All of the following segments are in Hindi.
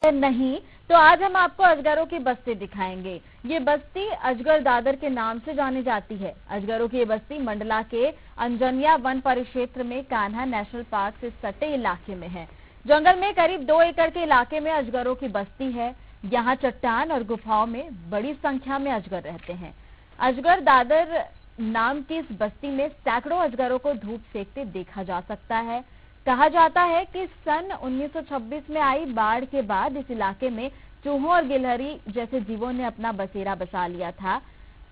नहीं तो आज हम आपको अजगरों की बस्ती दिखाएंगे। ये बस्ती अजगर दादर के नाम से जानी जाती है। अजगरों की ये बस्ती मंडला के अंजनिया वन परिक्षेत्र में कान्हा नेशनल पार्क से सटे इलाके में है। जंगल में करीब 2 एकड़ के इलाके में अजगरों की बस्ती है। यहाँ चट्टान और गुफाओं में बड़ी संख्या में अजगर रहते हैं। अजगर दादर नाम की इस बस्ती में सैकड़ों अजगरों को धूप सेकते देखा जा सकता है। कहा जाता है कि सन 1926 में आई बाढ़ के बाद इस इलाके में चूहों और गिलहरी जैसे जीवों ने अपना बसेरा बसा लिया था।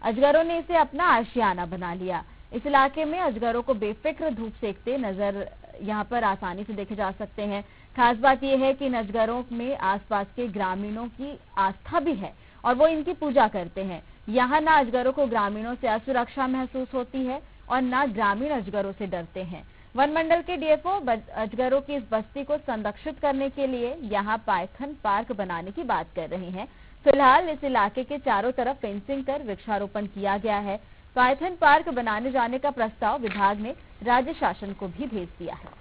अजगरों ने इसे अपना आशियाना बना लिया। इस इलाके में अजगरों को बेफिक्र धूप सेकते नजर यहाँ पर आसानी से देखे जा सकते हैं। खास बात यह है कि इन अजगरों में आसपास के ग्रामीणों की आस्था भी है और वो इनकी पूजा करते हैं। यहाँ ना अजगरों को ग्रामीणों से असुरक्षा महसूस होती है और ना ग्रामीण अजगरों से डरते हैं। वन मंडल के डीएफओ अजगरों की इस बस्ती को संरक्षित करने के लिए यहाँ पाइथन पार्क बनाने की बात कर रहे हैं। फिलहाल इस इलाके के चारों तरफ फेंसिंग कर वृक्षारोपण किया गया है। पाइथन पार्क बनाने जाने का प्रस्ताव विभाग ने राज्य शासन को भी भेज दिया है।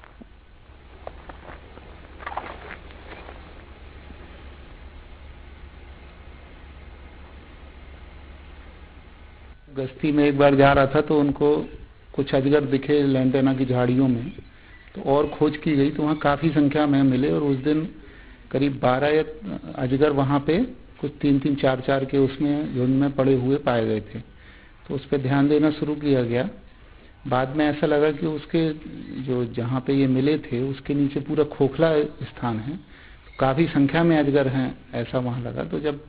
गश्ती में एक बार जा रहा था तो उनको कुछ अजगर दिखे लैंटेना की झाड़ियों में, तो और खोज की गई तो वहाँ काफ़ी संख्या में मिले और उस दिन करीब 12 अजगर वहाँ पे कुछ 3-3, 4-4 के उसमें झुंड में पड़े हुए पाए गए थे। तो उस पर ध्यान देना शुरू किया गया। बाद में ऐसा लगा कि उसके जो जहाँ पे ये मिले थे उसके नीचे पूरा खोखला स्थान है, तो काफ़ी संख्या में अजगर हैं ऐसा वहाँ लगा। तो जब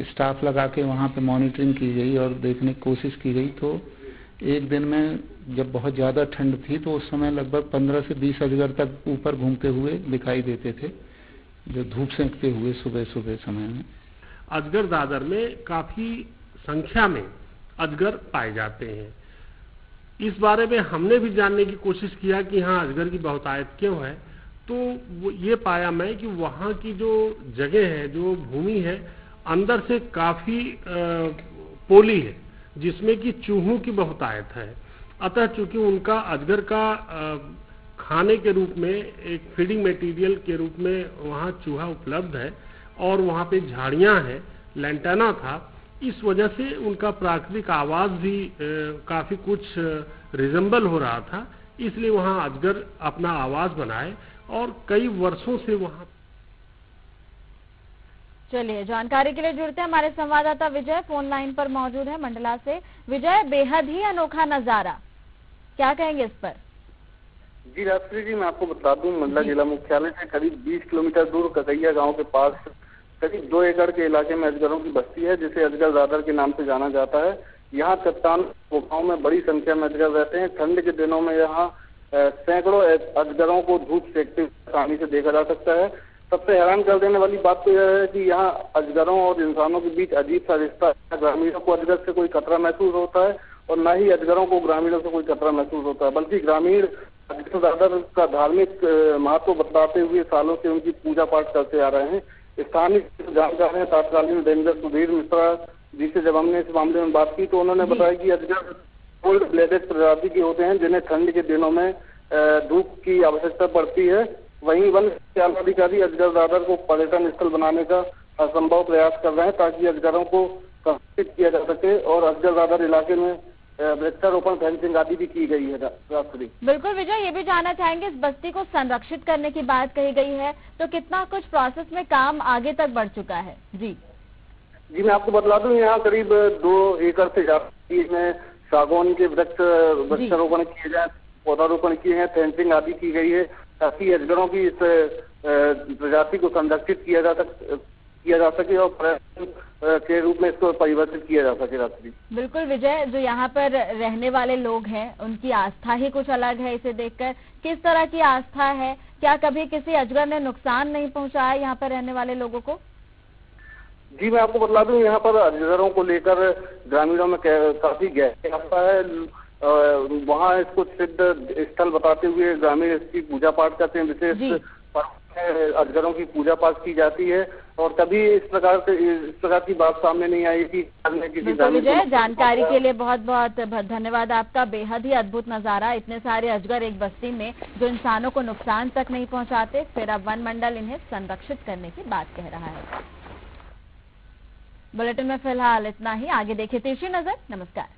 स्टाफ लगा के वहाँ पे मॉनिटरिंग की गई और देखने की कोशिश की गई तो एक दिन में जब बहुत ज़्यादा ठंड थी तो उस समय लगभग 15 से 20 अजगर तक ऊपर घूमते हुए दिखाई देते थे, जो धूप सेंकते हुए सुबह सुबह समय में। अजगर दादर में काफ़ी संख्या में अजगर पाए जाते हैं। इस बारे में हमने भी जानने की कोशिश किया कि हाँ अजगर की बहुतायत क्यों है, तो ये पाया मैं कि वहाँ की जो जगह है, जो भूमि है, अंदर से काफ़ी पोली है जिसमें कि चूहों की बहुतायत है। अतः चूंकि उनका अजगर का खाने के रूप में एक फीडिंग मटेरियल के रूप में वहाँ चूहा उपलब्ध है और वहाँ पे झाड़ियाँ हैं, लैंटेना था, इस वजह से उनका प्राकृतिक आवाज भी काफ़ी कुछ रिजेंबल हो रहा था। इसलिए वहाँ अजगर अपना आवाज बनाए और कई वर्षों से वहाँ। चलिए जानकारी के लिए जुड़ते हैं हमारे संवाददाता विजय फोन लाइन पर मौजूद है मंडला से। विजय, बेहद ही अनोखा नजारा, क्या कहेंगे इस पर? जी रात्रि जी, मैं आपको बता दूं, मंडला जिला मुख्यालय से करीब 20 किलोमीटर दूर ककैया गांव के पास करीब 2 एकड़ के इलाके में अजगरों की बस्ती है, जिसे अजगर दादर के नाम से जाना जाता है। यहाँ चट्टान गुफाओं में बड़ी संख्या में अजगर रहते हैं। ठंड के दिनों में यहाँ सैकड़ों अजगरों को धूप सेकते आसानी से देखा जा सकता है। सबसे हैरान कर देने वाली बात तो यह है कि यहाँ अजगरों और इंसानों के बीच अजीब सा रिश्ता है। ग्रामीणों को अजगर से कोई खतरा महसूस होता है और न ही अजगरों को ग्रामीणों से कोई खतरा महसूस होता है, बल्कि ग्रामीण अजगर दादर का धार्मिक महत्व बताते हुए सालों से उनकी पूजा पाठ करते आ रहे हैं। स्थानीय जानकार हैं तत्कालीन रेंजर सुधीर मिश्रा जी से जब हमने इस मामले में बात की तो उन्होंने बताया कि अजगर कोल्ड ब्लेडेड प्रजाति के होते हैं जिन्हें ठंड के दिनों में धूप की आवश्यकता पड़ती है। वहीं वन अधिकारी अजगर दादर को पर्यटन स्थल बनाने का असंभव प्रयास कर रहे हैं ताकि अजगरों को संरक्षित किया जा सके और अजगर दादर इलाके में वृक्षारोपण फेंसिंग आदि भी की गई है। रात्रि बिल्कुल विजय, ये भी जानना चाहेंगे, इस बस्ती को संरक्षित करने की बात कही गई है तो कितना कुछ प्रोसेस में काम आगे तक बढ़ चुका है? जी मैं आपको बतला दूं, यहाँ करीब 2 एकड़ से ज्यादा में सागौन के वृक्षारोपण किए जाए, पौधारोपण किए हैं, फेंसिंग आदि की गई है ताकि अजगरों की इस प्रजाति को संरक्षित किया जा सके और पर्यटन के रूप में इसको परिवर्तित किया जा सके। रात्रि बिल्कुल विजय, जो यहाँ पर रहने वाले लोग हैं उनकी आस्था ही कुछ अलग है। इसे देखकर किस तरह की आस्था है? क्या कभी किसी अजगर ने नुकसान नहीं पहुँचाया यहाँ पर रहने वाले लोगों को? जी मैं आपको बतला दूं, यहाँ पर अजगरों को लेकर ग्रामीणों में काफी गहरी आस्था है। वहाँ इसको सिद्ध स्थल बताते हुए ग्रामीण इसकी पूजा पाठ करते हैं। विशेष अजगरों की पूजा पाठ की जाती है और कभी इस प्रकार की बात सामने नहीं आई कि बिल्कुल विजय, जानकारी के लिए बहुत बहुत धन्यवाद आपका। बेहद ही अद्भुत नजारा, इतने सारे अजगर एक बस्ती में जो इंसानों को नुकसान तक नहीं पहुंचाते, फिर अब वन मंडल इन्हें संरक्षित करने की बात कह रहा है। बुलेटिन में फिलहाल इतना ही, आगे देखिए तिरछी नजर। नमस्कार।